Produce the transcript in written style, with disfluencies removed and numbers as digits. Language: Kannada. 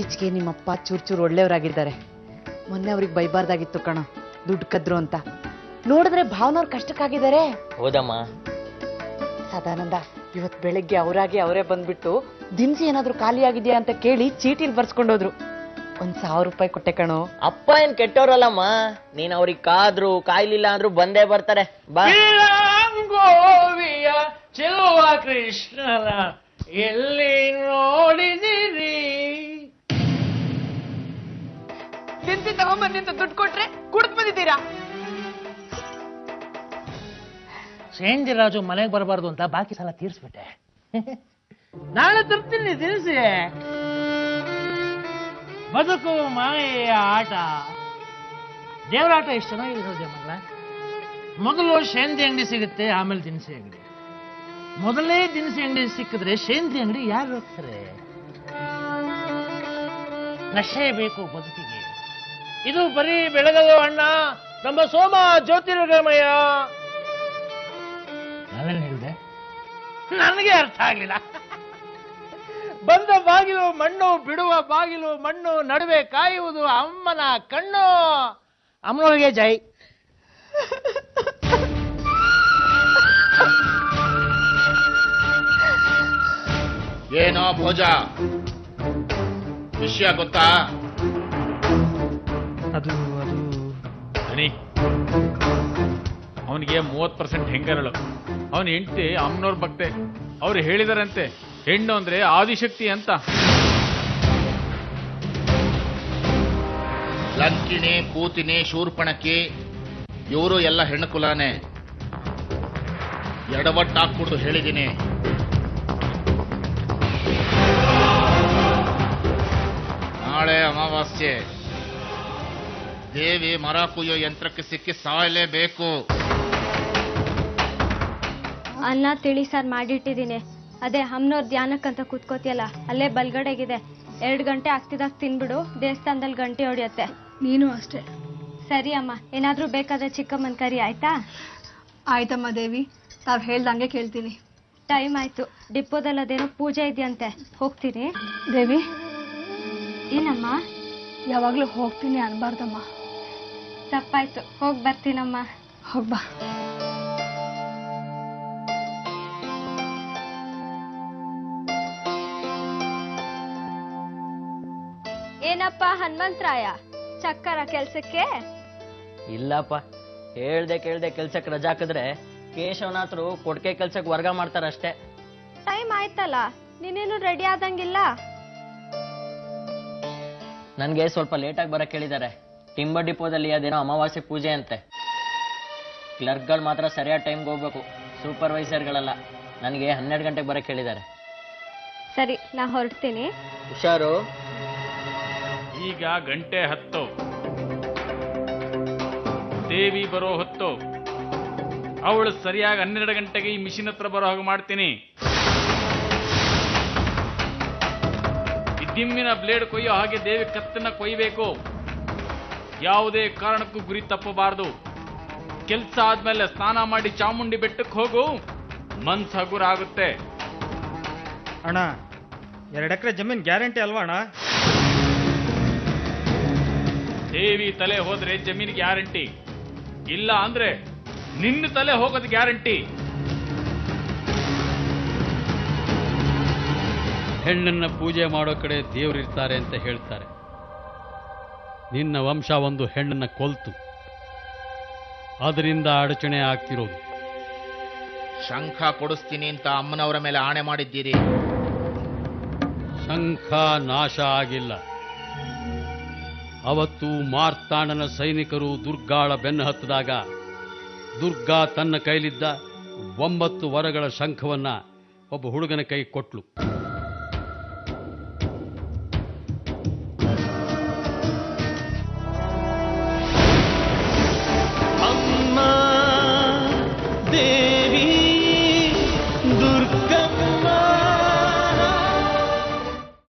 ಇತ್ತೀಚೆಗೆ ನಿಮ್ಮಪ್ಪ ಚೂರು ಒಳ್ಳೆಯವರಾಗಿದ್ದಾರೆ. ಮೊನ್ನೆ ಅವ್ರಿಗೆ ಬೈಬಾರ್ದಾಗಿತ್ತು ಕಣ, ದುಡ್ಡು ಕದ್ರು ಅಂತ. ನೋಡಿದ್ರೆ ಭಾವನವ್ರು ಕಷ್ಟಕ್ಕಾಗಿದ್ದಾರೆ. ಹೌದಮ್ಮ. ಸದಾನಂದ ಇವತ್ ಬೆಳಗ್ಗೆ ಅವರೇ ಬಂದ್ಬಿಟ್ಟು ದಿನಸಿ ಏನಾದ್ರು ಖಾಲಿ ಆಗಿದ್ಯಾ ಅಂತ ಕೇಳಿ ಚೀಟಿಲ್ ಬರ್ಸ್ಕೊಂಡೋದ್ರು. 1,000 ರೂಪಾಯಿ ಕೊಟ್ಟೆ ಕಣೋ. ಅಪ್ಪ ಏನ್ ಕೆಟ್ಟವ್ರಲ್ಲಮ್ಮ, ನೀನ್ ಅವ್ರಿಗೆ ಕಾದ್ರು ಕಾಯ್ಲಿಲ್ಲ ಅಂದ್ರೂ ಬಂದೇ ಬರ್ತಾರೆ. ಬಾ. ಗೋವಿಯ ಚೆಲುವ ಕೃಷ್ಣನ ಎಲ್ಲಿ ನೋಡಿದಿರಿ? ದಿನಸಿ ತಗೊಂಬನ್ನಿ ಅಂತ ದುಡ್ಡು ಕೊಟ್ರೆ ಕುಡ್ದು ಬಂದಿದ್ದೀರಾ? ರಾಜು ಮನೆಗೆ ಬರಬಾರ್ದು ಅಂತ ಬಾಕಿ ಸಾಲ ತೀರ್ಸ್ಬಿಟ್ಟೆ. ನಾಳೆ ತರ್ತೀನಿ ತಿಳಿಸಿ. ಬದುಕು ಮಾಯೆಯ ಆಟ, ದೇವರಾಟ ಎಷ್ಟು ಚೆನ್ನಾಗಿದೆ ಮಗಳ. ಮೊದಲು ಶೇಂದಿ ಅಂಗಡಿ ಸಿಗುತ್ತೆ, ಆಮೇಲೆ ದಿನಸಿ ಅಂಗಡಿ. ಮೊದಲೇ ದಿನಸಿ ಅಂಗಡಿ ಸಿಕ್ಕಿದ್ರೆ ಶೇಂದಿ ಅಂಗಡಿ ಯಾರು ಹೋಗ್ತಾರೆ? ನಶೆ ಬೇಕು ಬದುಕಿಗೆ. ಇದು ಬರೀ ಬೆಳಗಲು ಅಣ್ಣ, ನಮ್ಮ ಸೋಮ ಜ್ಯೋತಿರ್ಗಮಯ. ನಾನೇನು ಹೇಳಿದೆ? ನನಗೆ ಅರ್ಥ ಆಗ್ಲಿಲ್ಲ. ಬಂದ ಬಾಗಿಲು ಮಣ್ಣು, ಬಿಡುವ ಬಾಗಿಲು ಮಣ್ಣು, ನಡುವೆ ಕಾಯುವುದು ಅಮ್ಮನ ಕಣ್ಣು. ಅಮ್ಮನೊಳಗೆ ಜೈ. ಏನೋ ಭೋಜ, ವಿಷಯ ಗೊತ್ತಾ? ಅದು ಅನಿ, ಅವನಿಗೆ 30% ಹೆಂಗರಳು. ಅವನ ಹೆಂಡತಿ ಅಮ್ಮನವ್ರ ಭಕ್ತೆ. ಅವ್ರು ಹೇಳಿದಾರಂತೆ ಹೆಣ್ಣು ಅಂದ್ರೆ ಆದಿಶಕ್ತಿ ಅಂತ. ಲಂಕಿಣಿ, ಕೂತಿನಿ, ಶೂರ್ಪಣಕಿ ಇವರು ಎಲ್ಲ ಹೆಣ್ಣು ಕುಲಾನೆ. ಎಡವಟ್ಟಾಕ್ಬಿಟ್ಟು ಹೇಳಿದ್ದೀನಿ. ನಾಳೆ ಅಮಾವಾಸ್ಯೆ. ದೇವಿ ಮರ ಕುಯ್ಯೋ ಯಂತ್ರಕ್ಕೆ ಸಿಕ್ಕಿ ಸಾಯಲೇಬೇಕು. ಅನ್ನ ತಿಳಿ ಸಾರು ಮಾಡಿಟ್ಟಿದ್ದೀನಿ. ಅದೇ ಅಮ್ಮನವ್ರ ಧ್ಯಾನಕ್ಕಂತ ಕೂತ್ಕೋತಿಯಲ್ಲ, ಅಲ್ಲೇ ಬಲ್ಗಡೆಗಿದೆ. 2 ಗಂಟೆ ಆಗ್ತಿದಾಗ ತಿನ್ಬಿಡು, ದೇವಸ್ಥಾನದಲ್ಲಿ ಗಂಟೆ ಹೊಡಿಯತ್ತೆ. ನೀನು ಅಷ್ಟೇ. ಸರಿ ಅಮ್ಮ, ಏನಾದ್ರೂ ಬೇಕಾದ್ರೆ ಚಿಕ್ಕಮ್ಮನ ಕರಿ, ಆಯ್ತಾ? ಆಯ್ತಮ್ಮ ದೇವಿ, ತಾವ್ ಹೇಳ್ದಂಗೆ ಕೇಳ್ತೀನಿ. ಟೈಮ್ ಆಯ್ತು, ಡಿಪೋದಲ್ಲಿ ಅದೇನೋ ಪೂಜೆ ಇದೆಯಂತೆ, ಹೋಗ್ತೀನಿ. ದೇವಿ, ಏನಮ್ಮ? ಯಾವಾಗ್ಲೂ ಹೋಗ್ತೀನಿ ಅನ್ಬಾರ್ದಮ್ಮ. ತಪ್ಪಾಯ್ತು, ಹೋಗ್ ಬರ್ತೀನಮ್ಮ. ಹೋಗ್ಬಾ. ಏನಪ್ಪ ಹನುಮಂತರಾಯ, ಚಕ್ಕರ ಕೆಲ್ಸಕ್ಕೆ? ಇಲ್ಲಪ್ಪ, ಹೇಳ್ದೆ ಕೇಳ್ದೆ ಕೆಲ್ಸಕ್ಕೆ ರಜಾ ಹಾಕಿದ್ರೆ ಕೇಶವನಾಥರು ಕೊಡ್ಕೆ ಕೆಲ್ಸಕ್ಕೆ ವರ್ಗ ಮಾಡ್ತಾರಷ್ಟೇ. ಟೈಮ್ ಆಯ್ತಲ್ಲ, ನೀನೇನು ರೆಡಿ ಆದಂಗಿಲ್ಲ. ನನ್ಗೆ ಸ್ವಲ್ಪ ಲೇಟಾಗಿ ಬರಕ್ ಹೇಳಿದ್ದಾರೆ. ಟಿಂಬರ್ ಡಿಪೋದಲ್ಲಿ ಅದೇನೋ ಅಮಾವಾಸ್ಯೆ ಪೂಜೆ ಅಂತೆ. ಕ್ಲರ್ಕ್ಗಳು ಮಾತ್ರ ಸರಿಯಾದ ಟೈಮ್ಗೆ ಹೋಗ್ಬೇಕು, ಸೂಪರ್ವೈಸರ್ಗಳಲ್ಲ. ನನಗೆ 12 ಗಂಟೆಗೆ ಬರಕ್ ಹೇಳಿದ್ದಾರೆ. ಸರಿ, ನಾ ಹೊರಡ್ತೀನಿ. ಹುಷಾರು. ಈಗ 10:10. ದೇವಿ ಬರೋ ಹೊತ್ತು. ಅವಳು ಸರಿಯಾಗಿ 12 ಗಂಟೆಗೆ ಈ ಮಿಷಿನ್ ಹತ್ರ ಬರೋ ಹಾಗೆ ಮಾಡ್ತೀನಿ. ದಿಮ್ಮಿನ ಬ್ಲೇಡ್ ಕೊಯ್ಯೋ ಹಾಗೆ ದೇವಿ ಕತ್ತನ್ನ ಕೊಯ್ಯಬೇಕು. ಯಾವುದೇ ಕಾರಣಕ್ಕೂ ಗುರಿ ತಪ್ಪಬಾರದು. ಕೆಲಸ ಆದ್ಮೇಲೆ ಸ್ನಾನ ಮಾಡಿ ಚಾಮುಂಡಿ ಬೆಟ್ಟಕ್ಕೆ ಹೋಗು, ಮನ್ಸು ಹಗುರ ಆಗುತ್ತೆ. ಅಣ್ಣ, 2 ಎಕರೆ ಜಮೀನ್ ಗ್ಯಾರಂಟಿ ಅಲ್ವಾ ಅಣ್ಣ? ದೇವಿ ತಲೆ ಹೋದ್ರೆ ಜಮೀನ್ ಗ್ಯಾರಂಟಿ, ಇಲ್ಲ ಅಂದ್ರೆ ನಿನ್ನ ತಲೆ ಹೋಗೋದು ಗ್ಯಾರಂಟಿ. ಹೆಣ್ಣನ್ನ ಪೂಜೆ ಮಾಡೋ ಕಡೆ ದೇವರಿರ್ತಾರೆ ಅಂತ ಹೇಳ್ತಾರೆ. ನಿನ್ನ ವಂಶ ಒಂದು ಹೆಣ್ಣನ್ನ ಕೊಲ್ತು, ಅದರಿಂದ ಅಡಚಣೆ ಆಗ್ತಿರೋದು. ಶಂಖ ಕೊಡಿಸ್ತೀನಿ ಅಂತ ಅಮ್ಮನವರ ಮೇಲೆ ಆಣೆ ಮಾಡಿದ್ದೀರಿ. ಶಂಖ ನಾಶ ಆಗಿಲ್ಲ. ಅವತ್ತು ಮಾರ್ತಾಂಡನ ಸೈನಿಕರು ದುರ್ಗಾಳ ಬೆನ್ನು ಹತ್ತಿದಾಗ ದುರ್ಗಾ ತನ್ನ ಕೈಲಿದ್ದ 9 ವರಗಳ ಶಂಖವನ್ನ ಒಬ್ಬ ಹುಡುಗನ ಕೈ ಕೊಟ್ಲು.